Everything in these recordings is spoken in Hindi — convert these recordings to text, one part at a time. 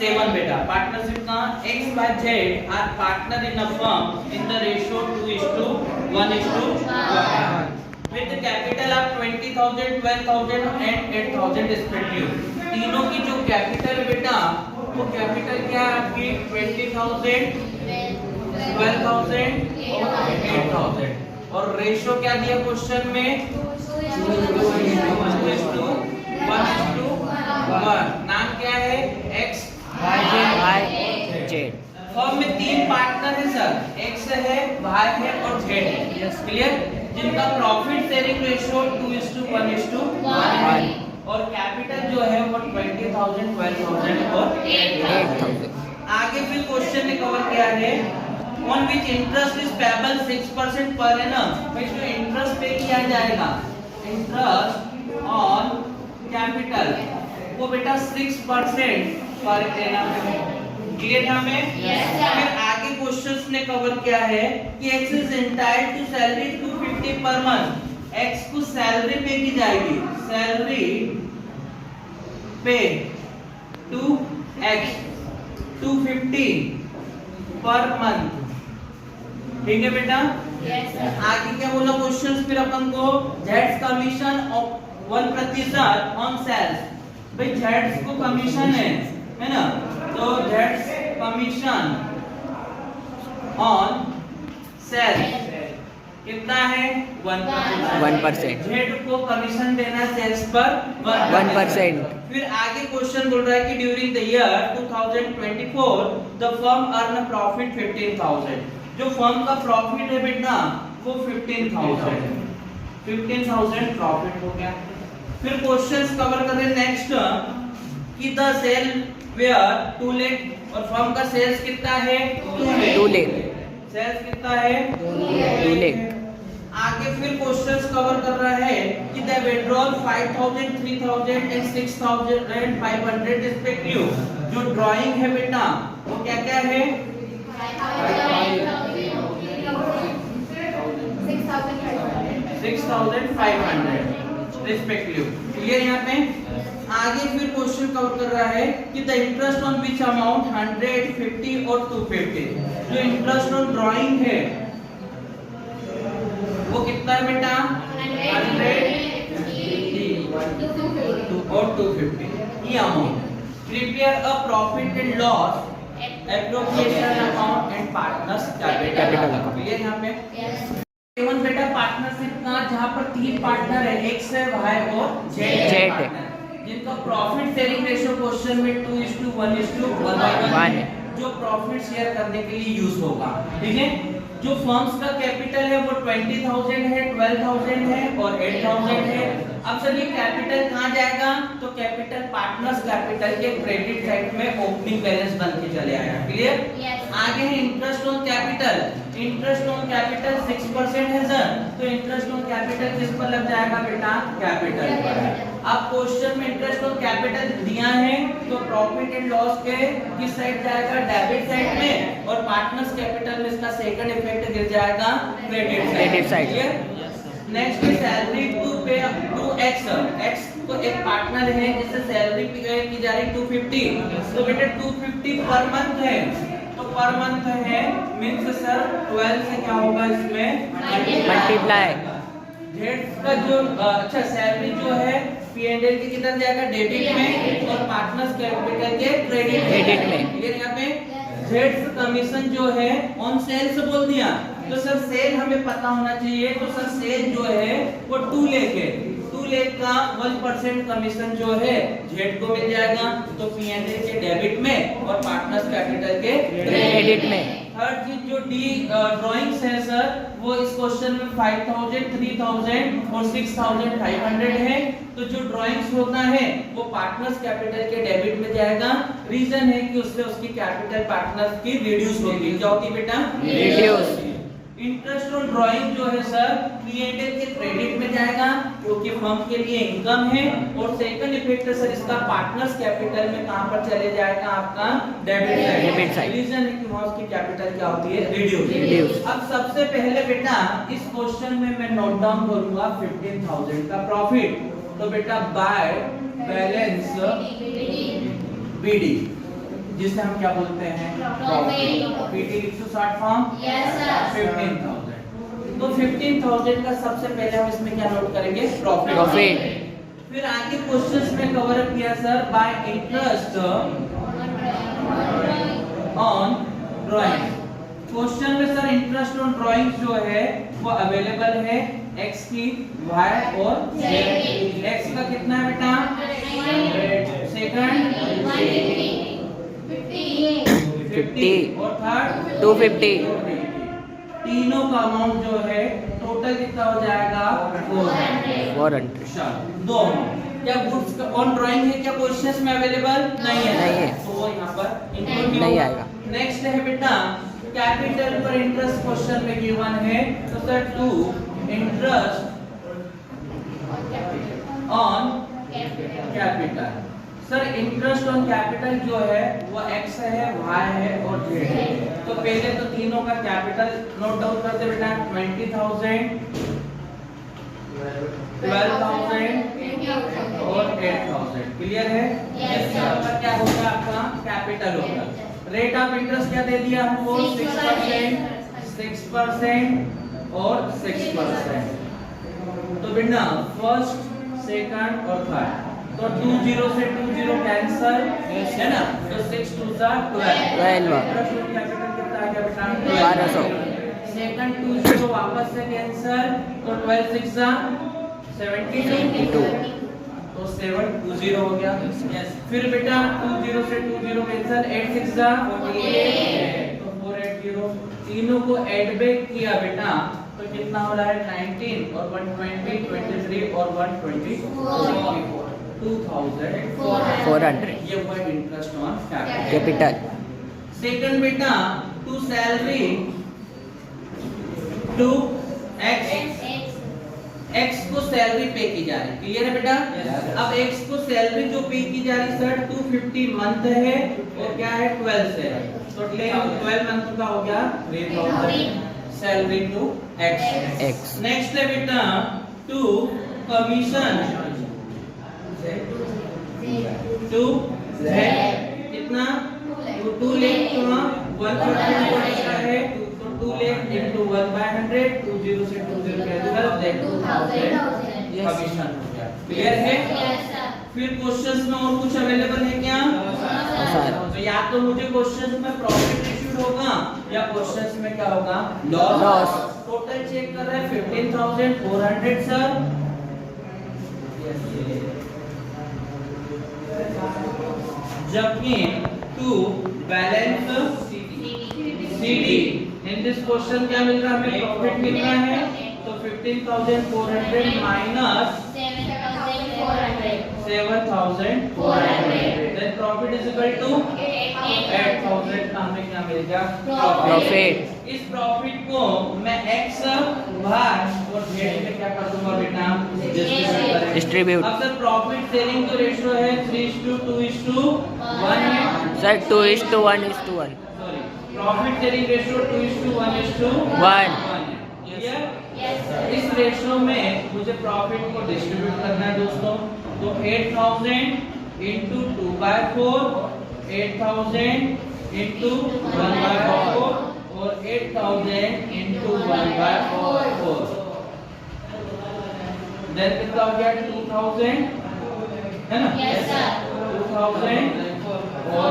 7 beta. Partnership का X by Z are partner in a firm in the ratio 2:1:1 with the capital of 20,000, 12,000 and 8,000 respectively. तीनों की जो कैपिटल बेटा वो कैपिटल क्या है आपकी 20,000, 12,000 और 8,000 और रेशियो क्या दिया क्वेश्चन में 2:1:1. नाम क्या है X Y Z. फर्म में 3 पार्टनर है सर, X है, Y है और Z है. क्लियर? जिनका प्रॉफिट शेयरिंग रेशियो 2:1:1 और कैपिटल जो है वो 20,000, 12,000 और 8,000. आगे फिर क्वेश्चन ने कवर किया है on which interest is payable 6% per annum. भाई जो इंटरेस्ट पे किया जाएगा इंटरेस्ट ऑन कैपिटल वो बेटा 6% पर एनम है. क्लियर है हमें? फिर आगे क्वेश्चंस ने कवर किया है कि X is entitled to salary 250 per month. X को सैलरी पे की जाएगी, सैलरी पे टू X 250 पर मंथ. ठीक है बेटा? आगे क्या बोला क्वेश्चंस फिर अपन को जेड्स कमीशन ऑफ 1% ऑन सेल्स. भाई जेड्स को कमीशन है ना, तो जेड्स कमीशन ऑन सेल्स कितना है 1%. जेड को कमीशन देना सेल्स पर 1%. फिर आगे क्वेश्चन बोल रहा है कि during the year 2024 the firm earn profit 15,000. जो फर्म का प्रॉफिट है बेटा वो 15,000 प्रॉफिट हो गया. फिर क्वेश्चंस कवर कर रहे नेक्स्ट कि द सेल वेयर 2 लाख और फर्म का सेल्स कितना है 2 लाख. सेल्स कितना है 2 लाख. आगे फिर क्वेश्चंस कवर कर रहा है कि द विड्रॉल 5,000, 3,000 एंड 6,500 रिस्पेक्टिव. जो ड्राइंग है बेटा वो क्या क्या है 6,500 रिस्पेक्टिव. क्लियर यहाँ पे? आगे फिर क्वेश्चन कवर कर रहा है कि the interest on which amount 100, 50 और 250. जो इंटरेस्ट ऑन ड्राइंग है वो कितना है बेटा 100, और 250 ये amount. Prepare a profit and loss appropriation account and partners capital account. Clear यहाँ पे? केवल बेटा पार्टनरशिप का जहाँ पर 3 पार्टनर है X है, Y और Z है जिनका प्रॉफिट शेयरिंग रेशियो क्वेश्चन में 2:1:1 जो प्रॉफिट शेयर करने के लिए यूज होगा. ठीक है? जो फर्म्स का कैपिटल है वो 20,000 है, 12,000 है और 8,000 है. अब सर ये कैपिटल कहाँ जाएगा? तो कैपिटल पार्टनर्स कैपिटल के क्रेडिट साइड में ओपनिंग बैलेंस बन के चले आएगा. क्लियर? आगे है interest on capital. Interest on capital 6% है सर, तो इंटरेस्ट ऑन कैपिटल किस पर लग जाएगा बेटा कैपिटल पर. अब क्वेश्चन में इंटरेस्ट ऑन कैपिटल दिया है तो प्रॉफिट एंड लॉस के किस साइड जाएगा डेबिट साइड में और पार्टनर्स कैपिटल में इसका सेकंड इफेक्ट गिर जाएगा क्रेडिट साइड. नेक्स्ट है सैलरी टू पे टू X. X को एक पार्टनर है जिससे सैलरी की जा रही 250. तो बेटा 250 पर मंथ है, तो पर मंथ है मींस सर 12 से क्या होगा इसमें मल्टीप्लाई. जेड का जो अच्छा सैलरी जो है P&L के किधर जाएगा डेबिट में और पार्टनर्स कैपिटल के क्रेडिट में. क्लियर यहाँ पे? जेड कमीशन जो है ऑन सेल्स बोल दिया तो सर सेल हमें पता होना चाहिए. तो सर सेल जो है वो 2 लाख है. 2 लाख का 1% कमीशन जो है जेड को मिल जाएगा तो P&L के डेबिट में और पार्टनर्स कैपिटल के क्रेडिट में. हर चीज जो डी ड्राइंग्स है सर वो इस क्वेश्चन में 5,000, 3,000 और 6,500 है. तो जो ड्राइंग्स होता है वो पार्टनर्स कैपिटल के डेबिट में जाएगा. रीजन है कि उससे उसकी कैपिटल पार्टनर्स की रिड्यूस होगी. क्या होती बेटा रिड्यूस. इंटरेस्ट ऑन ड्राइंग जो है सर P&L के क्रेडिट में जाएगा क्योंकि फर्म के लिए इनकम है. और सेकंड इफेक्ट सर इसका पार्टनर्स कैपिटल में कहां पर चले जाएगा आपका डेबिट साइड. रीजन है कि वहां उसकी कैपिटल क्या होती है रिड्यूस. अब सबसे पहले बेटा इस क्वेश्चन में मैं नोट डाउन करूंगा 15,000 का प्रॉफिट. तो बेटा बाय बैलेंस BD जिसे हम क्या बोलते हैं पीटी 160 फॉर्म 15,000। तो 15,000 का सबसे पहले हम इसमें क्या नोट करेंगे प्रॉफिट। फिर आगे क्वेश्चंस में कवर अप किया sir bye interest on drawing. Question में सर इंटरेस्ट ऑन ड्राइंग जो है वो अवेलेबल है x की y और z की। x का कितना है बेटा 100, सेकंड 50 और थर्ड 250। तीनों का अमाउंट जो है टोटल कितना हो जाएगा 400। दो क्या गुड्स ऑन ड्राइंग है क्या क्वेश्चंस में अवेलेबल नहीं है तो वो यहाँ पर इंक्लूड नहीं आएगा। नेक्स्ट है बेटा कैपिटल पर इंटरेस्ट क्वेश्चन में गिवन है तो sir to interest on capital. Sir interest on capital जो है वो x है y है और z है। तो पहले तो तीनों का कैपिटल नोट डाउन करते बेटा 20,000 12,000 और 8,000 क्लियर है। इसके ऊपर क्या होगा आपका कैपिटल होगा। रेट ऑफ इंटरेस्ट क्या दे दिया हमको 6% और 6%। तो बेटा फर्स्ट सेकंड और थर्ड तो 20 से 20 कैंसिल है ना तो 6 2 सा 12 कैपिटल कितना आ गया बेटा 1200। सेकंड 20 वापस से कैंसिल तो 12 6 सा 72 तो 720 हो गया। यस फिर बेटा 20 से 20 कैंसिल 8 6 सा 48 तो 480 तीनों को ऐड बैक किया बेटा तो कितना हो रहा है 19 और 120 23 और 120 400 ये हुआ इंटरेस्ट ऑन कैपिटल। सेकंड बेटा टू सैलरी टू एक्स को सैलरी पे की जा रही क्लियर है बेटा। अब एक्स को सैलरी जो पे की जा रही सर 250 मंथ है और क्या है 12 से तो 12 मंथ का हो गया 3,000 सैलरी टू एक्स। नेक्स्ट है बेटा टू कमीशन टू कितना 2 लाख 150 है तो 2 लाख into 1/100 20 से 20 कैंसिल देन 2000 कमीशन हो गया क्लियर है। फिर क्वेश्चंस में और कुछ अवेलेबल है क्या तो या तो मुझे क्वेश्चंस में प्रॉफिट इश्यूड होगा या क्वेश्चंस में क्या होगा लॉस। टोटल चेक कर रहे हैं 15,400 सर। जबकि to balance CD in this question क्या मिल रहा है हमें प्रॉफिट मिल रहा है तो 15,400 minus 7,400 then profit is equal to 8,000 का हमें क्या मिल गया प्रॉफिट। इस प्रॉफिट को मैं x भाग और z में क्या कर दूंगा बेटा डिस्ट्रीब्यूट। अब सर प्रॉफिट शेयरिंग जो रेशियो है 3:2:1 है sir 2:1:1 sorry profit sharing ratio 2:1:1 clear. इस रेशियो में मुझे प्रॉफिट को डिस्ट्रीब्यूट करना है दोस्तों तो 8,000 into 2/4 8,000 into 1/4 और 8,000 into 1/4 देन कितना हो गया 2,000 है ना 2,000 और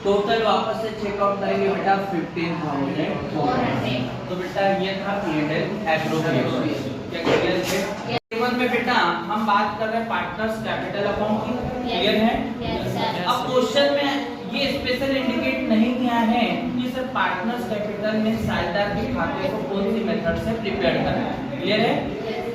टोटल वापस से चेकआउट करेंगे बेटा 15,400। तो बेटा ये था P&L एप्रोप्रिएशन क्या क्लियर है। टेबल में बेटा हम बात कर रहे हैं पार्टनर्स कैपिटल अकाउंट की क्लियर है। अब क्वेश्चन में ये स्पेशल इंडिकेट नहीं किया है कि सर पार्टनर्स कैपिटल में साझेदार के खाते को कौन सी मेथड से प्रिपेयर करना है क्लियर है।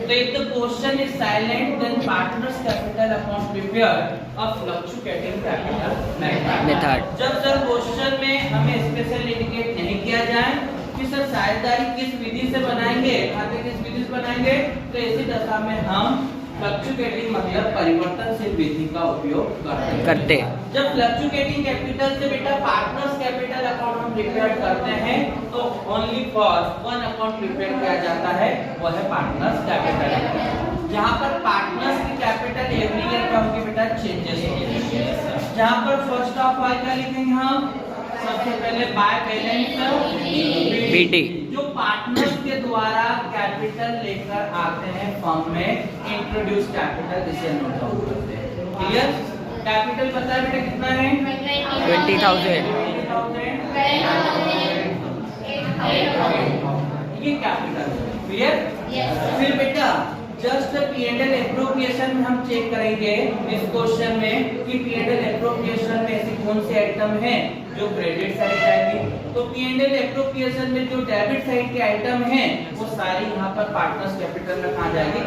तो if the question is silent then partners capital account prepared a fluctuating capital method। जब सर क्वेश्चन में हमें स्पेशल इंडिकेट नहीं किया जाए कि सर साझेदारी किस विधि से बनाएंगे खाते किस विधि से बनाएंगे तो ऐसी दशा में हम फ्लक्चुएटिंग मतलब परिवर्तनशील विधि का उपयोग करते हैं। जब फ्लक्चुएटिंग कैपिटल से बेटा पार्टनर्स कैपिटल अकाउंट हम प्रिपेयर करते हैं तो only for one account prepare किया जाता है वो है पार्टनर्स कैपिटल अकाउंट जहां पर पार्टनर्स की कैपिटल एवरी ईयर क्या होगी बेटा चेंजेस होगी। जहाँ पर फर्स्ट ऑफ ऑल क्या लिखेंगे हम? सबसे पहले बाय बैलेंस BT जो पार्टनर्स के द्वारा कैपिटल लेकर आते हैं फर्म में, इंट्रोड्यूस कैपिटल, इसे नोट डाउन करते हैं। क्लियर? कैपिटल पता है बेटा कितना है? 20,000 ये कैपिटल। क्लियर? फिर बेटा जस्ट P&L एप्रोप्रिएशन में हम चेक करेंगे इस क्वेश्चन में कि P&L एप्रोप्रिएशन में ऐसी कौन सी आइटम है जो क्रेडिट साइड जाएगी। तो P&L एप्रोप्रिएशन में जो डेबिट साइड के आइटम है वो सारी यहाँ पर पार्टनर्स कैपिटल में कहाँ जाएगी?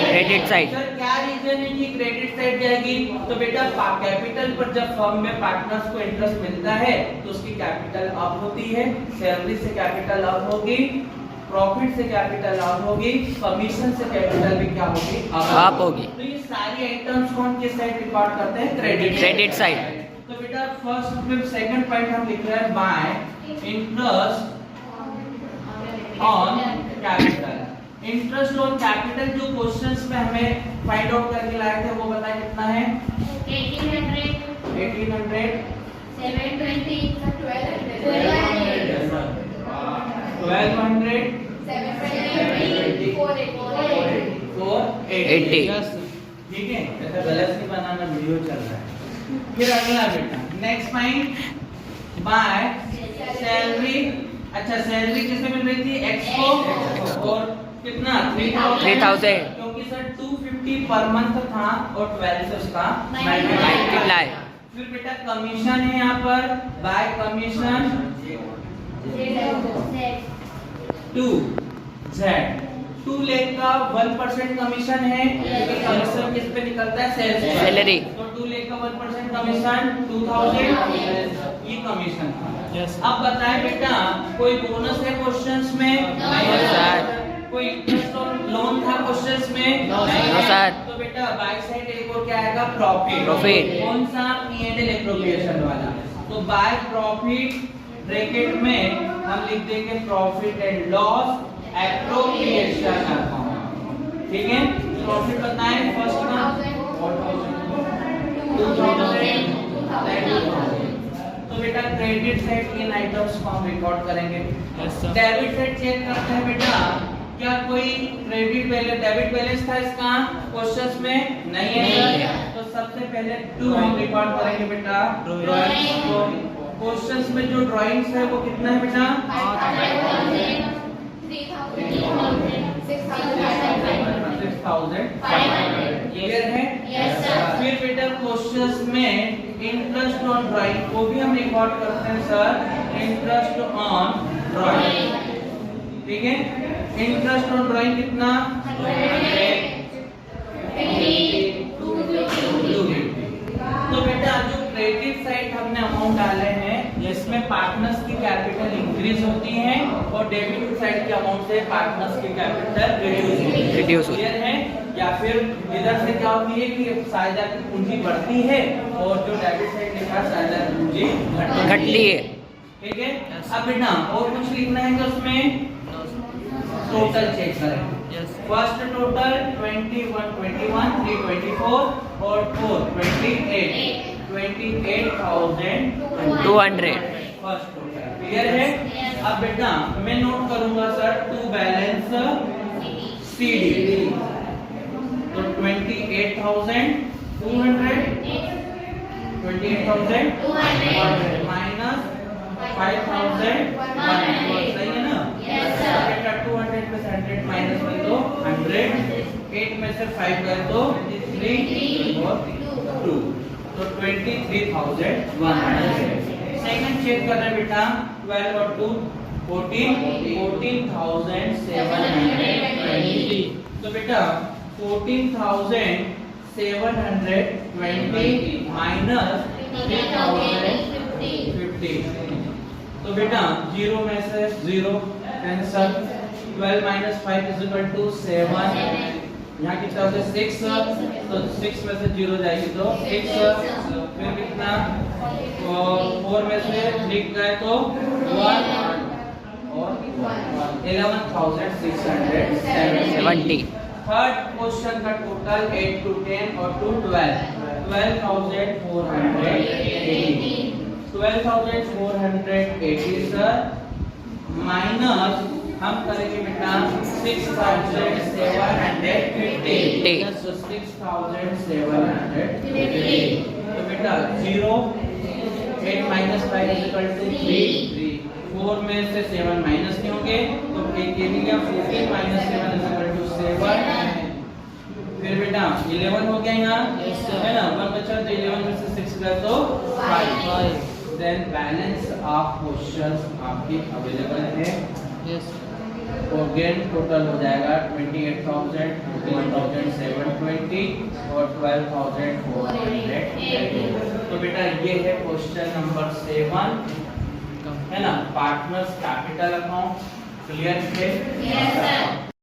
Credit side. सर क्या रीजन है कि क्रेडिट साइड जाएगी? तो बेटा कैपिटल पर जब फर्म में पार्टनर्स को इंटरेस्ट मिलता है तो उसकी कैपिटल अप होती है, सैलरी से कैपिटल अप होगी, प्रॉफिट से कैपिटल अप होगी, कमीशन से कैपिटल भी क्या होगी? अप होगी। तो ये सारी आइटम्स कौन के साइड रिकॉर्ड करते हैं? Credit side. तो बेटा फर्स्ट में सेकंड पॉइंट हम लिख रहे हैं bye interest on capital. Interest on capital जो क्वेश्चंस में हमें फाइंड आउट करके लाए थे वो बताएं कितना है? 1800 720 1200 80। ठीक है, ऐसा गलत नहीं बनाना, वीडियो चल रहा है। फिर अगला बेटा नेक्स्ट पॉइंट बाय सैलरी। अच्छा सैलरी किसे मिल रही थी? एक्स को, और कितना? 3000 क्योंकि सर 250 पर मंथ था और 12 से उसका मल्टीप्लाई। फिर बेटा कमीशन है यहाँ पर, बाय कमीशन 2 लाख का 1% कमीशन है, क्योंकि कमीशन किस पे निकलता है? सैलरी। तो 2 लाख का 1% कमीशन 2000, ये कमीशन था। अब बताएं बेटा कोई बोनस है क्वेश्चंस में? नहीं सर। कोई इंटरेस्ट ऑन लोन था क्वेश्चंस में? नहीं सर। तो बेटा बाय साइड एक और क्या आएगा? प्रॉफिट। कौन सा? P&L एप्रोप्रिएशन वाला। तो बाय प्रॉफिट ब्रैकेट में हम लिख देंगे profit and loss appropriation account. ठीक है, प्रॉफिट बताएं फर्स्ट का 2000। तो बेटा क्रेडिट साइड इन आइटम्स को हम रिकॉर्ड करेंगे। डेबिट साइड चेक करते हैं बेटा, क्या कोई क्रेडिट बैलेंस डेबिट बैलेंस था इसका क्वेश्चंस में? नहीं है। तो सबसे पहले 2 हम रिकॉर्ड करेंगे बेटा। क्वेश्चंस में जो ड्राइंग्स है वो कितना है बेटा? 6,500। क्लियर है? फिर बेटा क्वेश्चंस में इंटरेस्ट ऑन ड्राइंग को भी हम रिकॉर्ड करते हैं सर, इंटरेस्ट ऑन ड्राइंग। ठीक है, इंटरेस्ट ऑन ड्राइंग कितना? 250। तो बेटा जो क्रेडिट साइड हमने अमाउंट डाले हैं इसमें पार्टनर्स की कैपिटल इंक्रीज होती है और डेबिट साइड के अमाउंट से पार्टनर्स की कैपिटल रिड्यूस होती है। या फिर इधर से क्या होती है कि साझेदार की पूंजी बढ़ती है और जो डेबिट साइड के साथ साझेदार की पूंजी घटती है। ठीक है, अब बेटा और कुछ लिखना है कि उसमें टोटल चेक करें। फर्स्ट टोटल 21, 324 और 4 28 28,200 फर्स्ट टोटल। क्लियर है? अब बेटा मैं नोट करूंगा सर टू बैलेंस CD। तो 28,200 माइनस 5,100, सही है ना? बेटा 200 में से 100 माइनस कर दो 100, 8 में से 5 गए तो 3 और 2, तो 23,100। सेकंड चेक कर रहे हैं बेटा 12 और 2 14,720। तो बेटा 14,720 माइनस 3,050। तो बेटा 0 में से 0 cancel, 12 minus 5 is equal to 7। यहाँ कितना होता है 6, तो 6 में से 0 जाएगी तो 6। फिर कितना 4 में से 3 गए तो 1 और 11,670। थर्ड क्वेश्चन का टोटल 8 to 10 और 2 12 12,480 12,480 सर माइनस हम करेंगे बेटा 6,750 तो 6,750 तो बेटा 0 8 minus 5 is equal to 3 4 में से 7 माइनस नहीं होंगे तो एक ये भी गया 14 minus 7 is equal to 7 फिर बेटा 11 हो गया यहाँ है ना 1 बचा तो 11 में से 6 गया तो 5 देन बैलेंस ऑफ क्वेश्चंस आपके अवेलेबल है अगेन टोटल हो जाएगा 28,000 14,720 और 12,480 तो बेटा ये है क्वेश्चन नंबर 7 है ना पार्टनर्स कैपिटल अकाउंट क्लियर है Yes, sir.